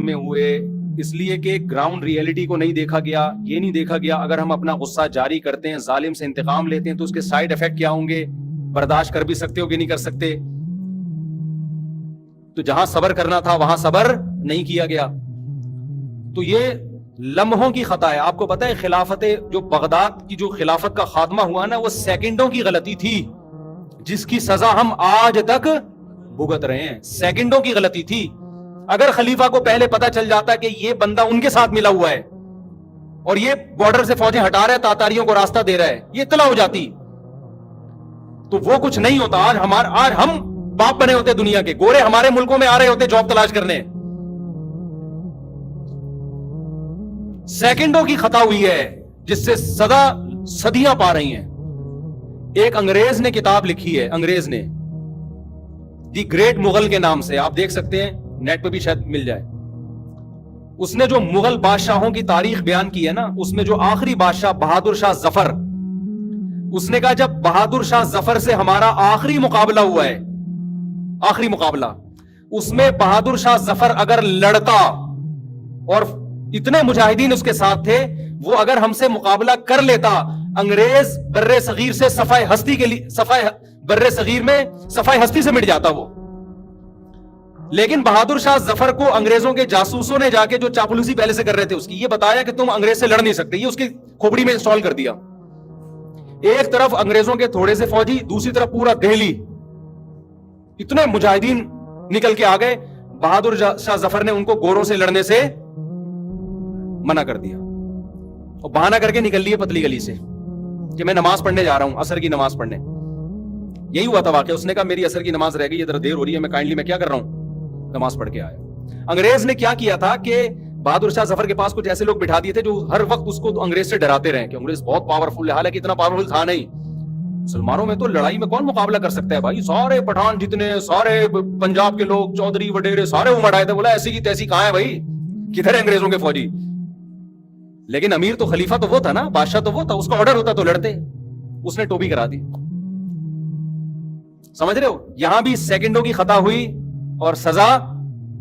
میں ہوئے اس لیے کہ گراؤنڈ ریئلٹی کو نہیں دیکھا گیا. یہ نہیں دیکھا گیا اگر ہم اپنا غصہ جاری کرتے ہیں, ظالم سے انتقام لیتے ہیں, تو اس کے سائیڈ افیکٹ کیا ہوں گے, برداشت کر بھی سکتے ہو کہ نہیں کر سکتے. تو جہاں صبر کرنا تھا وہاں صبر نہیں کیا گیا. تو یہ لمحوں کی خطا ہے. آپ کو پتا ہے خلافت جو بغداد کی جو خلافت کا خاتمہ ہوا نا, وہ سیکنڈوں کی غلطی تھی جس کی سزا ہم آج تک بھگت رہے ہیں. سیکنڈوں کی غلطی تھی. اگر خلیفہ کو پہلے پتا چل جاتا کہ یہ بندہ ان کے ساتھ ملا ہوا ہے اور یہ بارڈر سے فوجیں ہٹا رہا ہے, تاتاریوں کو راستہ دے رہا ہے, یہ اطلاع ہو جاتی تو وہ کچھ نہیں ہوتا. آج ہم باپ بنے ہوتے دنیا کے, گورے ہمارے ملکوں میں آ رہے ہوتے جاب تلاش کرنے. سیکنڈوں کی خطا ہوئی ہے جس سے سزا صدیاں پا رہی ہیں. ایک انگریز نے کتاب لکھی ہے, انگریز نے, دی گریٹ مغل کے نام سے, آپ دیکھ سکتے ہیں نیٹ پہ بھی شاید مل جائے. اس نے جو مغل بادشاہوں کی تاریخ بیان کی ہے نا, اس میں جو آخری بادشاہ بہادر شاہ ظفر, اس نے کہا جب بہادر شاہ ظفر سے ہمارا آخری مقابلہ ہوا ہے, آخری مقابلہ, اس میں بہادر شاہ ظفر اگر لڑتا اور اتنے مجاہدین اس کے ساتھ تھے, وہ اگر ہم سے مقابلہ کر لیتا, انگریز بر صغیر سے صفحہ ہستی کے لیے بر صغیر میں صفحہ ہستی سے مٹ جاتا وہ. لیکن بہادر شاہ ظفر کو انگریزوں کے جاسوسوں نے جا کے, جو چاپلوسی پہلے سے کر رہے تھے اس کی, یہ بتایا کہ تم انگریز سے لڑ نہیں سکتے, یہ اس کی کھوپڑی میں انسٹال کر دیا. ایک طرف انگریزوں کے تھوڑے سے فوجی, دوسری طرف پورا دہلی, اتنے مجاہدین نکل کے آ گئے. بہادر شاہ ظفر نے ان کو گوروں سے لڑنے سے منع کر دیا اور بہانہ کر کے نکل لیے پتلی گلی سے کہ میں نماز پڑھنے جا رہا ہوں, عصر کی نماز پڑھنے. یہی ہوا تھا واقعہ. اس نے کہا میری عصر کی نماز رہ گئی, ادھر دیر ہو رہی ہے, میں کیا کر رہا ہوں, نماز پڑھ کے آیا. انگریز نے کیا کیا تھا کہ بہادر شاہ ظفر کے پاس کچھ ایسے لوگ بٹھا دیے تھے جو ہر وقت اس کو انگریز سے ڈراتے رہے کہ انگریز بہت پاورفل ہے. حالانکہ اتنا پاورفل تھا نہیں. مسلمانوں میں تو لڑائی میں کون مقابلہ کر سکتا ہے بھائی, سارے پٹھان جتنے, سارے پنجاب کے لوگ, چودھری وڈیرے, سارے امڑ آئے تھے. بولا ایسی کی تیسی کہاں ہے بھائی, کدھر ہے انگریزوں کے فوجی. لیکن امیر تو خلیفہ تو وہ تھا نا, بادشاہ تو وہ تھا, اس کا آرڈر ہوتا تو لڑتے. اس نے ٹوپی کرا دی. سمجھ رہے ہو, یہاں بھی سیکنڈوں کی خطا ہوئی اور سزا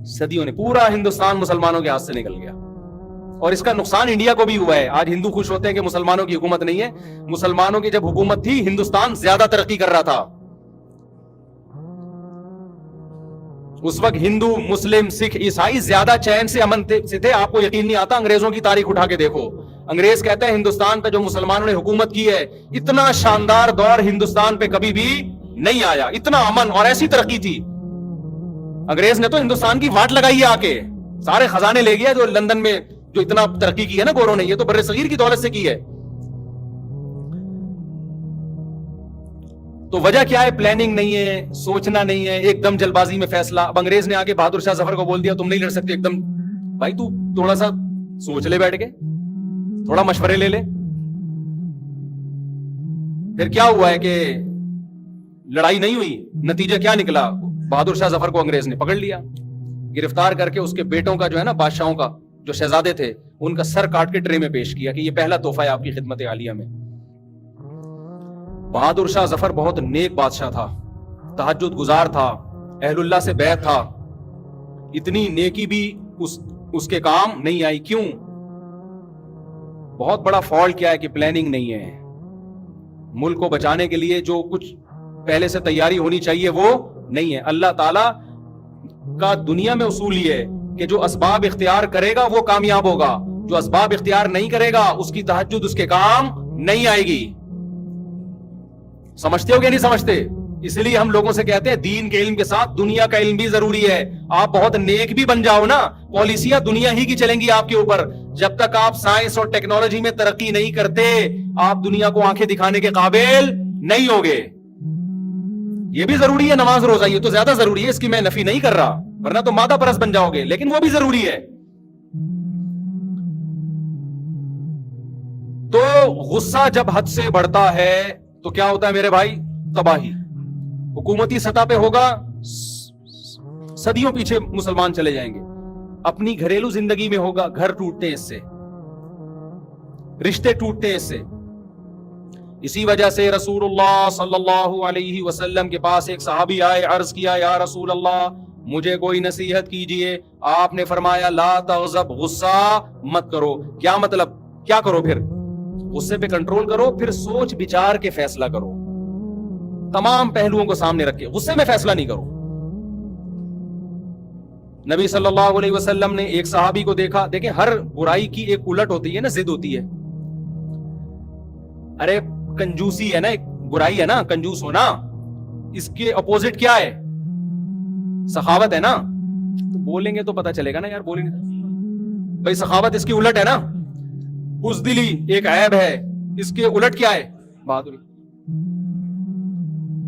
صدیوں نے. پورا ہندوستان مسلمانوں کے ہاتھ سے نکل گیا اور اس کا نقصان انڈیا کو بھی ہوا ہے. آج ہندو خوش ہوتے ہیں کہ مسلمانوں کی حکومت نہیں ہے. مسلمانوں کی جب حکومت تھی ہندوستان زیادہ ترقی کر رہا تھا. اس وقت ہندو, مسلم, سکھ, عیسائی زیادہ چین سے امن سے تھے. آپ کو یقین نہیں آتا, انگریزوں کی تاریخ اٹھا کے دیکھو. انگریز کہتا ہے ہندوستان پہ جو مسلمانوں نے حکومت کی ہے, اتنا شاندار دور ہندوستان پہ کبھی بھی نہیں آیا, اتنا امن اور ایسی ترقی تھی. انگریز نے تو ہندوستان کی واٹ لگائی ہے آ کے, سارے خزانے لے گیا جو لندن میں جو اتنا ترقی کی ہے نا گوروں نے, یہ تو بر صغیر کی دولت سے کی ہے. تو وجہ کیا ہے, پلاننگ نہیں ہے, سوچنا نہیں ہے, ایک دم جلد بازی میں فیصلہ. اب انگریز نے آگے بہادر شاہ ظفر کو بول دیا تم نہیں لڑ سکتے, ایک دم بھائی تو تھوڑا سا سوچ لے, بیٹھ کے تھوڑا مشورے لے لے. پھر کیا ہوا ہے کہ لڑائی نہیں ہوئی, نتیجہ کیا نکلا, بہادر شاہ ظفر کو انگریز نے پکڑ لیا, گرفتار کر کے اس کے بیٹوں کا جو ہے نا, بادشاہوں کا جو شہزادے تھے, ان کا سر کاٹ کے ٹرے میں پیش کیا کہ یہ پہلا تحفہ ہے آپ کی خدمت عالیہ میں. بہادر شاہ ظفر بہت نیک بادشاہ تھا, تہجد گزار تھا, اہل اللہ سے بیعت تھا. اتنی نیکی بھی اس کے کام نہیں آئی. کیوں؟ بہت بڑا فالٹ کیا ہے کہ پلاننگ نہیں ہے. ملک کو بچانے کے لیے جو کچھ پہلے سے تیاری ہونی چاہیے وہ نہیں ہے. اللہ تعالی کا دنیا میں اصول یہ ہے کہ جو اسباب اختیار کرے گا وہ کامیاب ہوگا, جو اسباب اختیار نہیں کرے گا اس کی تہجد اس کے کام نہیں آئے گی. سمجھتے ہو کہ نہیں سمجھتے؟ اس لیے ہم لوگوں سے کہتے ہیں دین کے علم کے ساتھ دنیا کا علم بھی ضروری ہے. آپ بہت نیک بھی بن جاؤ نا, پالیسیاں دنیا ہی کی چلیں گی آپ کے اوپر. جب تک آپ سائنس اور ٹیکنالوجی میں ترقی نہیں کرتے, آپ دنیا کو آنکھیں دکھانے کے قابل نہیں ہوگے. یہ بھی ضروری ہے نماز روزہ, یہ تو زیادہ ضروری ہے, اس کی میں نفی نہیں کر رہا, ورنہ تو مادہ پرست بن جاؤ گے, لیکن وہ بھی ضروری ہے. تو غصہ جب حد سے بڑھتا ہے تو کیا ہوتا ہے میرے بھائی, تباہی. حکومتی سطح پہ ہوگا, صدیوں پیچھے مسلمان چلے جائیں گے. اپنی گھریلو زندگی میں ہوگا, گھر ٹوٹتے ہیں اس سے, رشتے ٹوٹتے ہیں اس سے. اسی وجہ سے رسول اللہ صلی اللہ علیہ وسلم کے پاس ایک صحابی آئے, عرض کیا یا رسول اللہ مجھے کوئی نصیحت کیجئے. آپ نے فرمایا لا تغضب, غصہ مت کرو. کیا مطلب, کیا کرو پھر؟ غصے پہ کنٹرول کرو, پھر سوچ بچار کے فیصلہ کرو, تمام پہلوؤں کو سامنے رکھ کے. غصے میں فیصلہ نہیں کرو. نبی صلی اللہ علیہ وسلم نے ایک صحابی کو دیکھا. دیکھیں ہر برائی کی ایک الٹ ہوتی ہے نا, ضد ہوتی ہے. ارے کنجوسی ہے نا, ایک برائی ہے نا کنجوس ہونا, اس کے اپوزٹ کیا ہے؟ سخاوت ہے نا. تو بولیں گے تو پتا چلے گا نا یار, بولیں گے بھائی سخاوت اس کی الٹ ہے نا. بزدلی ایک عیب ہے, اس کے الٹ کیا ہے؟ بہادری.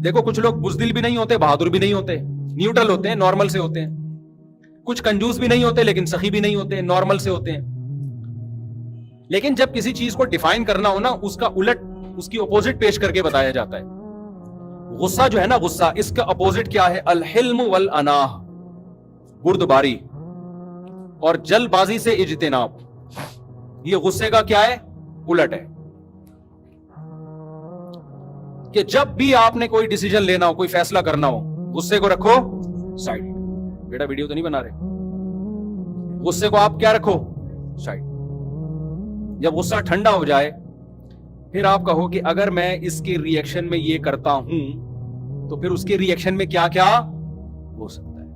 دیکھو کچھ لوگ بزدل بھی نہیں ہوتے, بہادر بھی نہیں ہوتے, نیوٹرل ہوتے ہیں, نارمل سے ہوتے ہیں. کچھ کنجوس بھی نہیں ہوتے لیکن سخی بھی نہیں ہوتے, نارمل سے ہوتے ہیں. لیکن جب کسی چیز کو ڈیفائن کرنا ہو نا, اس کا الٹ, اس کی اپوزٹ پیش کر کے بتایا جاتا ہے. غصہ جو ہے نا, غصہ, اس کا اپوزٹ کیا ہے؟ الحلم والاناہ, بردباری اور جلد بازی سے اجتناب. یہ غصے کا کیا ہے؟ الٹ ہے. کہ جب بھی آپ نے کوئی ڈیسیجن لینا ہو, کوئی فیصلہ کرنا ہو, غصے کو رکھو سائڈ. بیٹا ویڈیو تو نہیں بنا رہے, غصے کو آپ کیا رکھو سائڈ. جب غصہ ٹھنڈا ہو جائے پھر آپ کہو کہ اگر میں اس کے ری ایکشن میں یہ کرتا ہوں تو پھر اس کے ری ایکشن میں کیا کیا ہو سکتا ہے.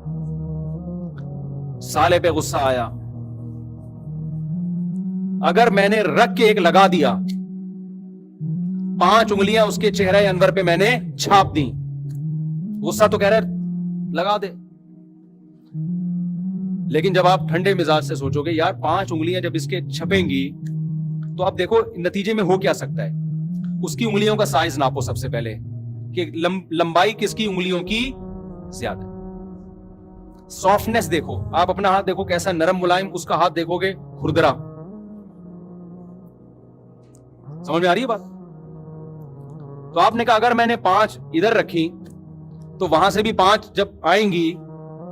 سالے پہ غصہ آیا, اگر میں نے رکھ کے ایک لگا دیا, 5 انگلیاں اس کے چہرے انور پہ میں نے چھاپ دی, غصہ تو کہہ رہے لگا دے. لیکن جب آپ ٹھنڈے مزاج سے سوچو گے یار 5 انگلیاں جب اس کے چھپیں گی تو اب دیکھو نتیجے میں ہو کیا سکتا ہے. اس کی انگلیوں کا سائز ناپو سب سے پہلے کہ لمبائی کس کی انگلیوں کی زیادہ. سافٹنس دیکھو, آپ اپنا ہاتھ دیکھو کیسا نرم ملائم, اس کا ہاتھ دیکھو گے کھردرا. سمجھ میں آ رہی ہے بات؟ تو آپ نے کہا اگر میں نے 5 ادھر رکھی تو وہاں سے بھی 5 جب آئیں گی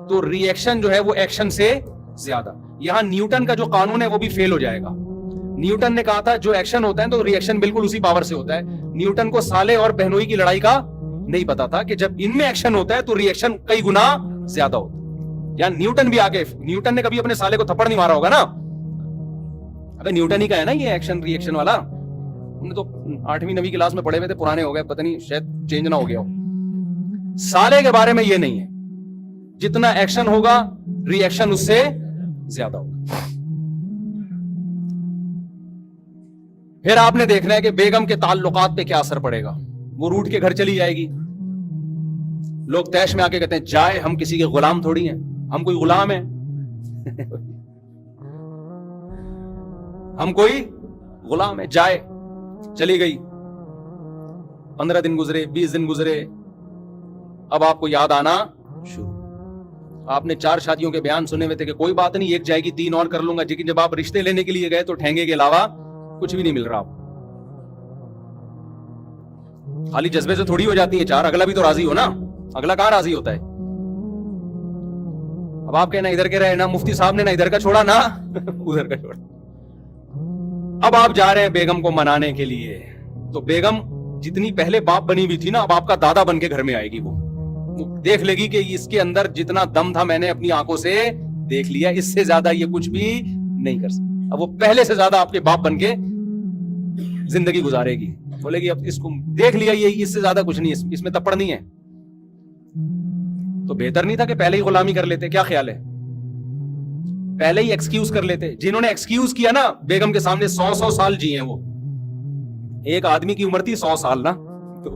تو ری ایکشن جو ہے وہ ایکشن سے زیادہ. یہاں نیوٹن کا جو قانون ہے وہ بھی فیل ہو جائے گا. نیوٹن نے کہا تھا جو ایکشن ہوتا ہے تو ری ایکشن بالکل اسی پاور سے ہوتا ہے. نیوٹن کو سالے اور بہنوئی کی لڑائی کا نہیں پتا تھا کہ جب ان میں ایکشن ہوتا ہے تو ری ایکشن کئی گنا زیادہ ہوتا ہے. یا نیوٹن بھی آگے, نیوٹن نے کبھی اپنے سالے کو تھپڑ نہیں مارا ہوگا نا, ابے نیوٹن ہی کا ہے نا یہ ایکشن ری ایکشن والا. ہم نے تو 8ویں 9ویں کلاس میں پڑھے ہوئے تھے, پرانے ہو گئے, پتہ نہیں شاید چینج نہ ہو گیا ہو. سالے کے بارے میں یہ نہیں ہے, جتنا ایکشن ہوگا ری ایکشن اس سے زیادہ ہوگا. پھر آپ نے دیکھنا ہے کہ بیگم کے تعلقات پہ کیا اثر پڑے گا. وہ روٹ کے گھر چلی جائے گی. لوگ تیش میں آ کے کہتے ہیں جائے, ہم کسی کے غلام تھوڑی ہیں, ہم کوئی غلام ہیں, ہم کوئی غلام ہے. جائے, چلی گئی, 15 دن گزرے, 20 دن گزرے, اب آپ کو یاد آنا شروع. آپ نے 4 شادیوں کے بیان سنے ہوئے تھے کہ کوئی بات نہیں, ایک جائے گی 3 اور کر لوں گا. لیکن جب آپ رشتے لینے کے لیے گئے تو ٹھینگے کے علاوہ کچھ بھی نہیں مل رہا. آپ خالی جذبے سے تھوڑی ہو جاتی ہے 4, اگلا بھی تو راضی ہو نا. اگلا کہاں راضی ہوتا ہے؟ اب آپ کہنا ادھر کے رہے نا, مفتی صاحب نے نہ ادھر کا چھوڑا نہ ادھر کا چھوڑا. اب آپ جا رہے ہیں بیگم کو منانے کے لیے, تو بیگم جتنی پہلے باپ بنی ہوئی تھی نا, اب آپ کا دادا بن کے گھر میں آئے گی. وہ دیکھ لے گی کہ اس کے اندر جتنا دم تھا میں نے اپنی آنکھوں سے دیکھ لیا, اس سے زیادہ یہ کچھ بھی نہیں کر سکتا. اب وہ پہلے سے زیادہ آپ کے باپ بن کے زندگی گزارے گی. بولے گی اب اس کو دیکھ لیا, یہ اس سے زیادہ کچھ نہیں ہے, اس میں تپڑ نہیں ہے. تو بہتر نہیں تھا کہ پہلے ہی غلامی کر لیتے؟ کیا خیال ہے؟ پہلے ہی ایکسکیوز کر لیتے. جنہوں نے ایکسکیوز کیا نا بیگم کے سامنے 100 سال جی ہیں. وہ ایک آدمی کی عمر تھی 100 سال نا, تو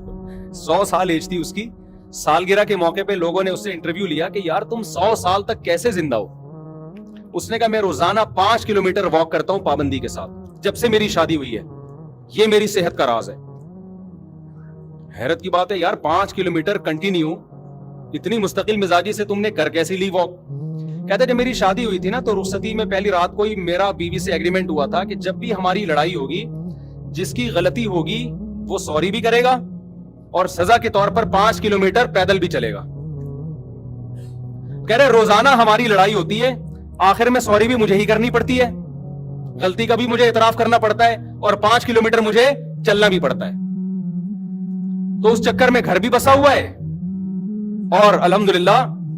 100 سال ایج تھی اس کی. سالگرہ کے موقع پہ لوگوں نے اس سے انٹرویو لیا کہ یار تم 100 سال تک کیسے زندہ ہو؟ اس نے کہا میں روزانہ 5 کلومیٹر واک کرتا ہوں پابندی کے ساتھ, جب سے میری شادی ہوئی ہے. یہ میری صحت کا راز ہے. حیرت کی بات ہے یار, 5 کلومیٹر کنٹینیو اتنی مستقل مزاجی سے تم نے کر کیسی لی واک؟ کہتے جب میری شادی ہوئی تھی نا تو رخصتی میں پہلی رات کو ہی میرا بیوی سے ایگریمنٹ ہوا تھا کہ جب بھی ہماری لڑائی ہوگی, جس کی غلطی ہوگی وہ سوری بھی کرے گا اور سزا کے طور پر 5 کلومیٹر پیدل بھی چلے گا. کہہ رہے روزانہ ہماری لڑائی ہوتی ہے, آخر میں سوری بھی مجھے ہی کرنی پڑتی ہے, غلطی کا بھی مجھے اعتراف کرنا پڑتا ہے, اور 5 کلومیٹر مجھے چلنا بھی پڑتا ہے. تو اس چکر میں گھر بھی بسا ہوا ہے, اور الحمدللہ